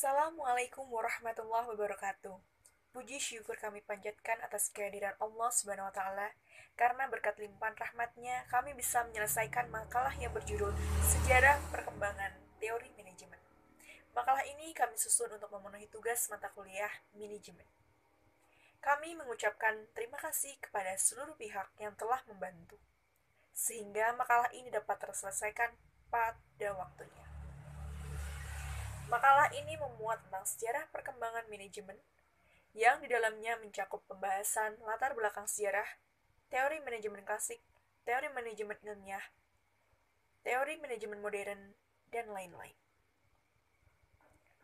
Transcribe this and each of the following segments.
Assalamualaikum warahmatullahi wabarakatuh. Puji syukur kami panjatkan atas kehadiran Allah Subhanahu wa taala karena berkat limpahan rahmatnya kami bisa menyelesaikan makalah yang berjudul Sejarah Perkembangan Teori Manajemen. Makalah ini kami susun untuk memenuhi tugas mata kuliah manajemen. Kami mengucapkan terima kasih kepada seluruh pihak yang telah membantu sehingga makalah ini dapat terselesaikan pada waktunya. Makalah ini memuat tentang sejarah perkembangan manajemen, yang di dalamnya mencakup pembahasan latar belakang sejarah, teori manajemen klasik, teori manajemen ilmiah, teori manajemen modern, dan lain-lain.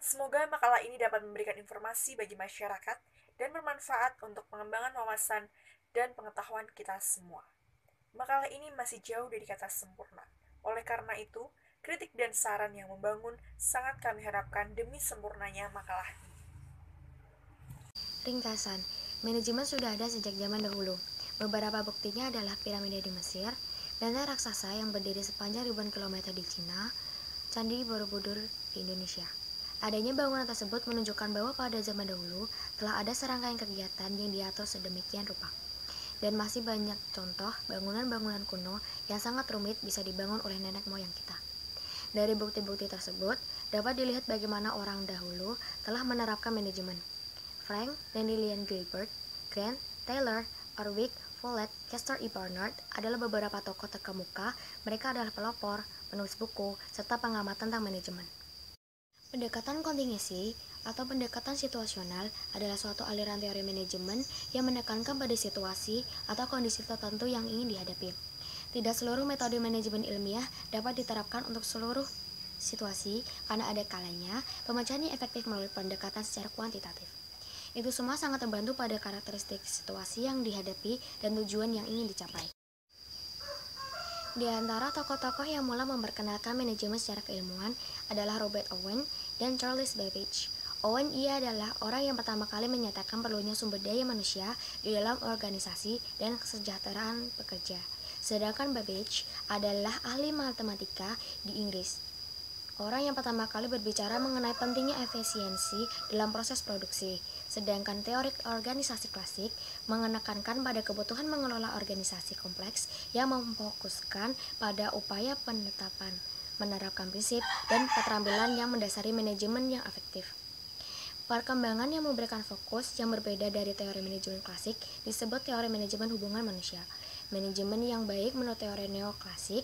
Semoga makalah ini dapat memberikan informasi bagi masyarakat dan bermanfaat untuk pengembangan wawasan dan pengetahuan kita semua. Makalah ini masih jauh dari kata sempurna. Oleh karena itu, kritik dan saran yang membangun sangat kami harapkan demi sempurnanya makalah ini. Ringkasan, manajemen sudah ada sejak zaman dahulu. Beberapa buktinya adalah piramida di Mesir, benteng raksasa yang berdiri sepanjang ribuan kilometer di Cina, Candi Borobudur di Indonesia. Adanya bangunan tersebut menunjukkan bahwa pada zaman dahulu telah ada serangkaian kegiatan yang diatur sedemikian rupa. Dan masih banyak contoh bangunan-bangunan kuno yang sangat rumit bisa dibangun oleh nenek moyang kita. Dari bukti-bukti tersebut, dapat dilihat bagaimana orang dahulu telah menerapkan manajemen. Frank dan Lillian Gilbert, Grant, Taylor, Orwick, Follett, Castor E. Barnard adalah beberapa tokoh terkemuka. Mereka adalah pelopor, penulis buku, serta pengamat tentang manajemen. Pendekatan kontingensi atau pendekatan situasional adalah suatu aliran teori manajemen yang menekankan pada situasi atau kondisi tertentu yang ingin dihadapi. Tidak seluruh metode manajemen ilmiah dapat diterapkan untuk seluruh situasi karena ada kalanya pemecahan yang efektif melalui pendekatan secara kuantitatif. Itu semua sangat terbantu pada karakteristik situasi yang dihadapi dan tujuan yang ingin dicapai. Di antara tokoh-tokoh yang mulai memperkenalkan manajemen secara keilmuan adalah Robert Owen dan Charles Babbage. Owen ia adalah orang yang pertama kali menyatakan perlunya sumber daya manusia di dalam organisasi dan kesejahteraan pekerja. Sedangkan Babbage adalah ahli matematika di Inggris. Orang yang pertama kali berbicara mengenai pentingnya efisiensi dalam proses produksi, sedangkan teori organisasi klasik menekankan pada kebutuhan mengelola organisasi kompleks yang memfokuskan pada upaya penetapan, menerapkan prinsip, dan keterampilan yang mendasari manajemen yang efektif. Perkembangan yang memberikan fokus yang berbeda dari teori manajemen klasik disebut teori manajemen hubungan manusia. Manajemen yang baik menurut teori neoklasik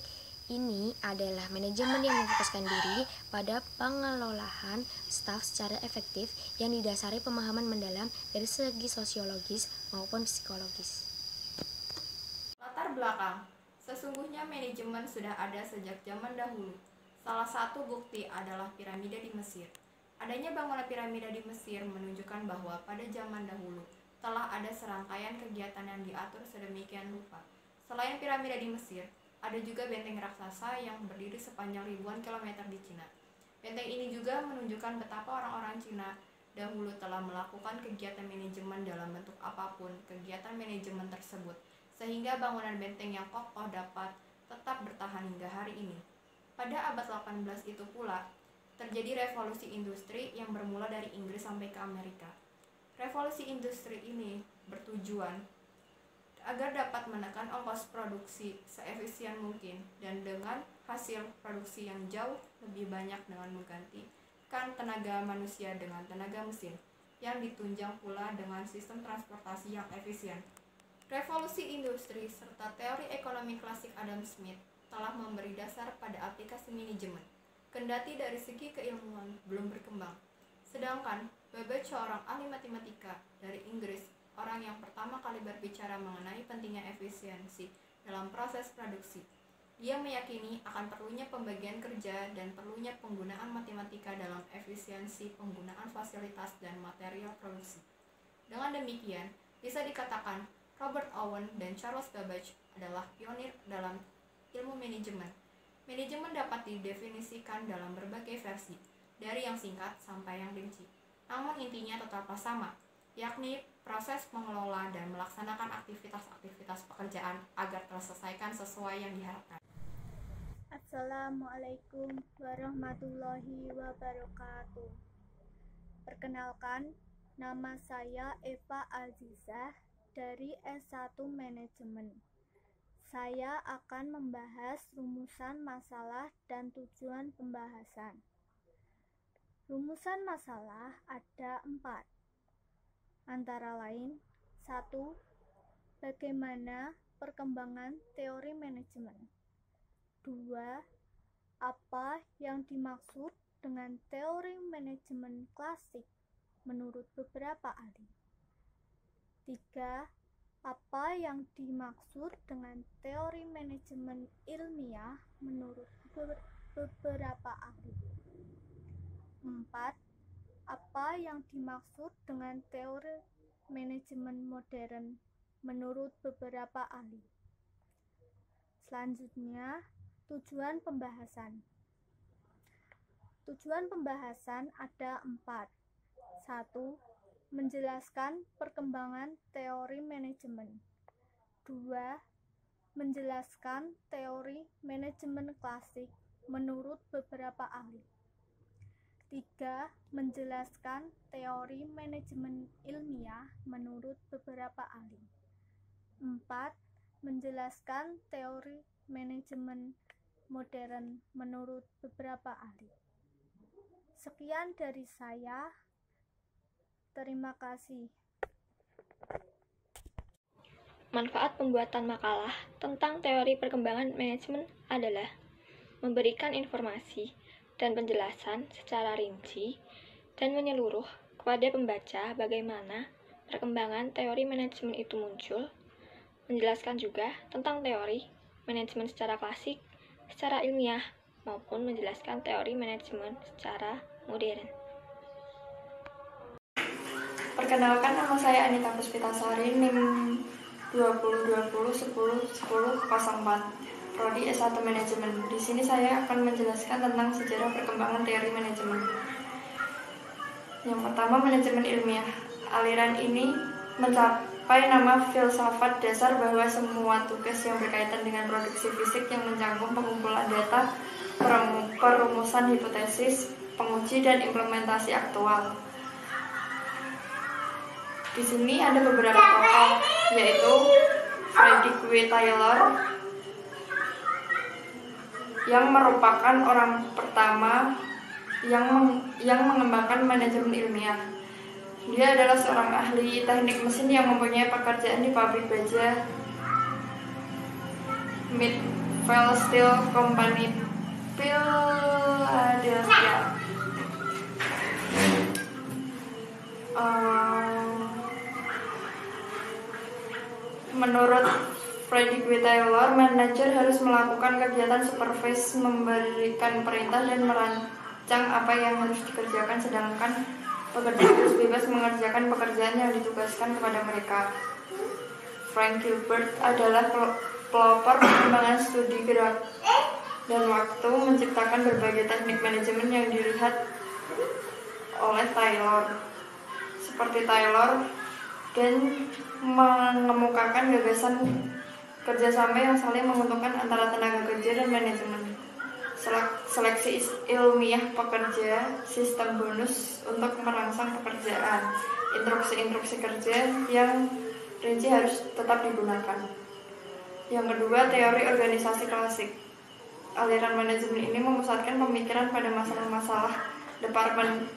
ini adalah manajemen yang memfokuskan diri pada pengelolaan staf secara efektif yang didasari pemahaman mendalam dari segi sosiologis maupun psikologis. Latar belakang. Sesungguhnya manajemen sudah ada sejak zaman dahulu. Salah satu bukti adalah piramida di Mesir. Adanya bangunan piramida di Mesir menunjukkan bahwa pada zaman dahulu telah ada serangkaian kegiatan yang diatur sedemikian rupa. Selain piramida di Mesir, ada juga benteng raksasa yang berdiri sepanjang ribuan kilometer di Cina. Benteng ini juga menunjukkan betapa orang-orang Cina dahulu telah melakukan kegiatan manajemen dalam bentuk apapun kegiatan manajemen tersebut, sehingga bangunan benteng yang kokoh dapat tetap bertahan hingga hari ini. Pada abad 18 itu pula, terjadi revolusi industri yang bermula dari Inggris sampai ke Amerika. Revolusi industri ini bertujuan agar dapat menekan ongkos produksi seefisien mungkin dan dengan hasil produksi yang jauh lebih banyak dengan menggantikan tenaga manusia dengan tenaga mesin yang ditunjang pula dengan sistem transportasi yang efisien. Revolusi industri serta teori ekonomi klasik Adam Smith telah memberi dasar pada aplikasi manajemen, kendati dari segi keilmuan belum berkembang. Sedangkan Babbage, seorang ahli matematika dari Inggris, orang yang pertama kali berbicara mengenai pentingnya efisiensi dalam proses produksi. Dia meyakini akan perlunya pembagian kerja dan perlunya penggunaan matematika dalam efisiensi penggunaan fasilitas dan material produksi. Dengan demikian, bisa dikatakan Robert Owen dan Charles Babbage adalah pionir dalam ilmu manajemen. Manajemen dapat didefinisikan dalam berbagai versi, dari yang singkat sampai yang rinci. Namun intinya tetaplah sama, yakni proses mengelola dan melaksanakan aktivitas-aktivitas pekerjaan agar terselesaikan sesuai yang diharapkan. Assalamualaikum warahmatullahi wabarakatuh. Perkenalkan, nama saya Eva Azizah dari S1 Manajemen. Saya akan membahas rumusan masalah dan tujuan pembahasan. Rumusan masalah ada 4. Antara lain, 1. Bagaimana perkembangan teori manajemen. 2. Apa yang dimaksud dengan teori manajemen klasik menurut beberapa ahli. 3. Apa yang dimaksud dengan teori manajemen ilmiah menurut beberapa ahli. 4. Apa yang dimaksud dengan teori manajemen modern menurut beberapa ahli. Selanjutnya, tujuan pembahasan. Tujuan pembahasan ada 4. 1. Menjelaskan perkembangan teori manajemen. 2. Menjelaskan teori manajemen klasik menurut beberapa ahli. 3. Menjelaskan teori manajemen ilmiah menurut beberapa ahli. 4. Menjelaskan teori manajemen modern menurut beberapa ahli. Sekian dari saya. Terima kasih. Manfaat pembuatan makalah tentang teori perkembangan manajemen adalah memberikan informasi dan penjelasan secara rinci dan menyeluruh kepada pembaca bagaimana perkembangan teori manajemen itu muncul, menjelaskan juga tentang teori manajemen secara klasik, secara ilmiah, maupun menjelaskan teori manajemen secara modern. Perkenalkan, nama saya Anita Puspitasari, NIM 2020101004, Prodi S1 Manajemen. Di sini saya akan menjelaskan tentang sejarah perkembangan teori manajemen. Yang pertama, manajemen ilmiah. Aliran ini mencapai nama filsafat dasar bahwa semua tugas yang berkaitan dengan produksi fisik yang mencakup pengumpulan data, perumusan hipotesis, penguji, dan implementasi aktual. Di sini ada beberapa tokoh, yaitu Frederick W. Taylor, yang merupakan orang pertama yang mengembangkan manajemen ilmiah. Dia adalah seorang ahli teknik mesin yang mempunyai pekerjaan di pabrik baja Midvale Steel Company, Philadelphia. Menurut Frederick W. Taylor, manajer harus melakukan kegiatan supervise, memberikan perintah, dan merancang apa yang harus dikerjakan, sedangkan pekerja harus bebas mengerjakan pekerjaan yang ditugaskan kepada mereka. Frank Gilbert adalah pelopor pengembangan studi gerak dan waktu, menciptakan berbagai teknik manajemen yang dilihat oleh Taylor, seperti Taylor, dan mengemukakan gagasan kerjasama yang saling menguntungkan antara tenaga kerja dan manajemen. Seleksi ilmiah pekerja, sistem bonus untuk merangsang pekerjaan, instruksi kerja yang rinci harus tetap digunakan. Yang kedua, teori organisasi klasik. Aliran manajemen ini memusatkan pemikiran pada masalah-masalah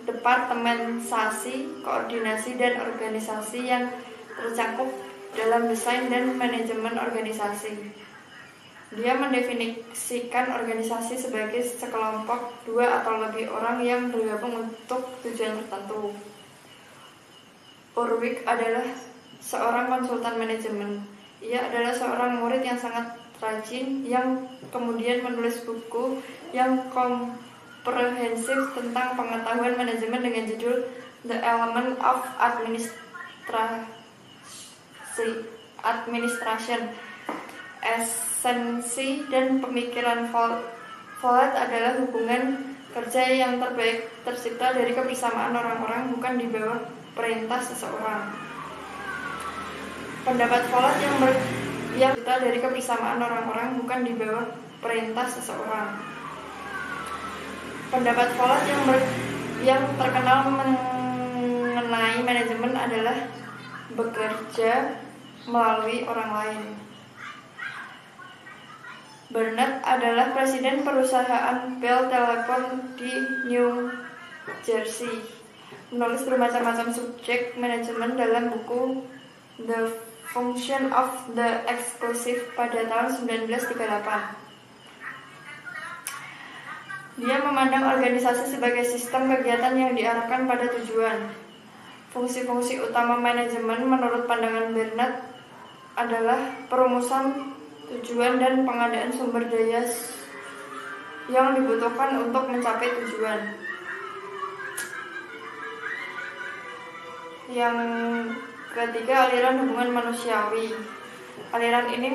departementasi, koordinasi, dan organisasi yang tercakup dalam desain dan manajemen organisasi. Dia mendefinisikan organisasi sebagai sekelompok, 2 atau lebih orang yang bergabung untuk tujuan tertentu. Urwig adalah seorang konsultan manajemen. Ia adalah seorang murid yang sangat rajin yang kemudian menulis buku yang komprehensif tentang pengetahuan manajemen dengan judul The Element of Administration. Esensi dan pemikiran Follett adalah hubungan kerja yang terbaik tercipta dari kebersamaan orang-orang, bukan di bawah perintah seseorang. Pendapat Follett yang tercipta dari kebersamaan orang-orang, bukan di bawah perintah seseorang. Pendapat Follett yang terkenal mengenai manajemen adalah bekerja melalui orang lain. Bernard adalah presiden perusahaan Bell Telephone di New Jersey. Menulis bermacam-macam subjek manajemen dalam buku The Function of the Exclusive pada tahun 1938. Dia memandang organisasi sebagai sistem kegiatan yang diarahkan pada tujuan. Fungsi-fungsi utama manajemen menurut pandangan Bernard adalah perumusan tujuan dan pengadaan sumber daya yang dibutuhkan untuk mencapai tujuan. Yang ketiga, aliran hubungan manusiawi. Aliran ini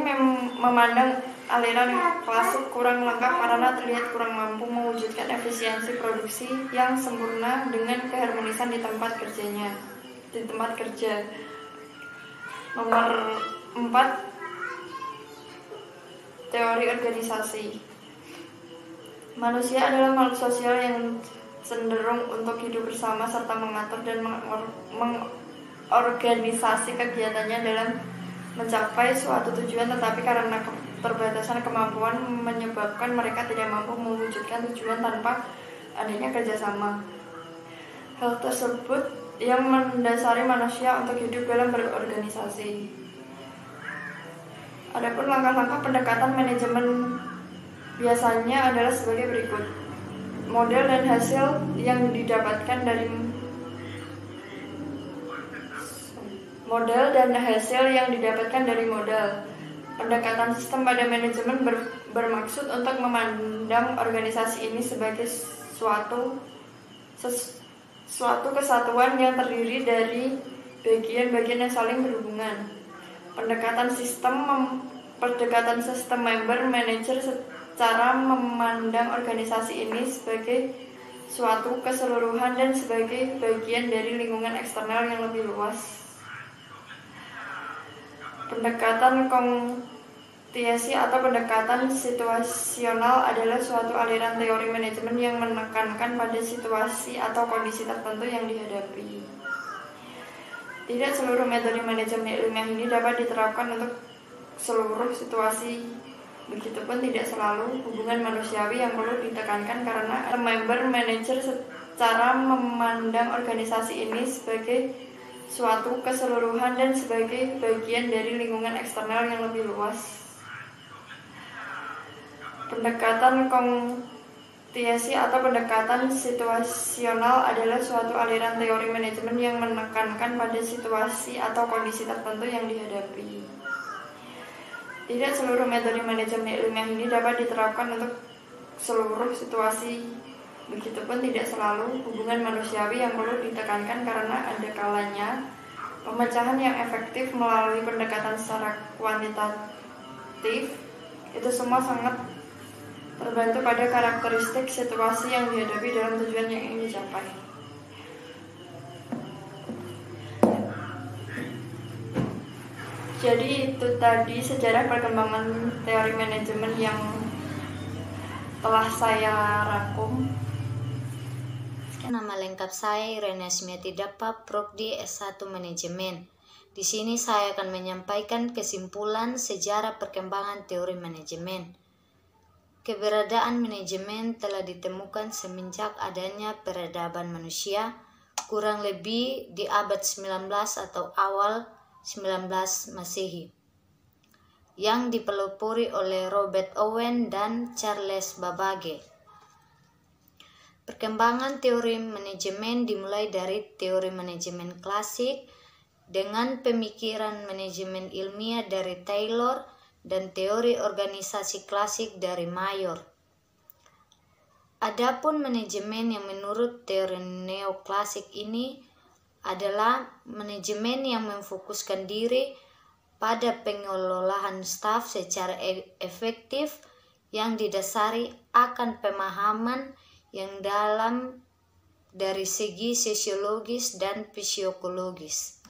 memandang aliran klasik kurang lengkap karena terlihat kurang mampu mewujudkan efisiensi produksi yang sempurna dengan keharmonisan di tempat kerja. Nomor 4, teori organisasi. Manusia adalah makhluk sosial yang cenderung untuk hidup bersama serta mengatur dan mengorganisasi kegiatannya dalam mencapai suatu tujuan, tetapi karena keterbatasan kemampuan menyebabkan mereka tidak mampu mewujudkan tujuan tanpa adanya kerjasama. Hal tersebut yang mendasari manusia untuk hidup dalam berorganisasi. Adapun langkah-langkah pendekatan manajemen biasanya adalah sebagai berikut. Model dan hasil yang didapatkan dari modal. Pendekatan sistem pada manajemen bermaksud untuk memandang organisasi ini sebagai suatu kesatuan yang terdiri dari bagian-bagian yang saling berhubungan. Pendekatan sistem member manager secara memandang organisasi ini sebagai suatu keseluruhan dan sebagai bagian dari lingkungan eksternal yang lebih luas. Pendekatan kontinuasi atau pendekatan situasional adalah suatu aliran teori manajemen yang menekankan pada situasi atau kondisi tertentu yang dihadapi. Tidak seluruh metode manajemen ilmiah ini dapat diterapkan untuk seluruh situasi. Begitupun tidak selalu hubungan manusiawi yang perlu ditekankan karena member manager secara memandang organisasi ini sebagai suatu keseluruhan dan sebagai bagian dari lingkungan eksternal yang lebih luas. Pendekatan kontinuasi atau pendekatan situasional adalah suatu aliran teori manajemen yang menekankan pada situasi atau kondisi tertentu yang dihadapi. Tidak seluruh metode manajemen ilmiah ini dapat diterapkan untuk seluruh situasi. Begitupun tidak selalu hubungan manusiawi yang perlu ditekankan karena ada kalanya pemecahan yang efektif melalui pendekatan secara kuantitatif itu semua sangat terbantu pada karakteristik situasi yang dihadapi dalam tujuan yang ingin dicapai. Jadi itu tadi sejarah perkembangan teori manajemen yang telah saya rangkum. Nama lengkap saya Irene Asmiati Dapa, Prodi S1 Manajemen. Di sini saya akan menyampaikan kesimpulan sejarah perkembangan teori manajemen. Keberadaan manajemen telah ditemukan semenjak adanya peradaban manusia, kurang lebih di abad 19 atau awal 19 Masehi, yang dipelopori oleh Robert Owen dan Charles Babbage. Perkembangan teori manajemen dimulai dari teori manajemen klasik dengan pemikiran manajemen ilmiah dari Taylor dan teori organisasi klasik dari Mayor. Adapun manajemen yang menurut teori neoklasik ini adalah manajemen yang memfokuskan diri pada pengelolaan staf secara efektif yang didasari akan pemahaman yang dalam dari segi sosiologis dan psikologis.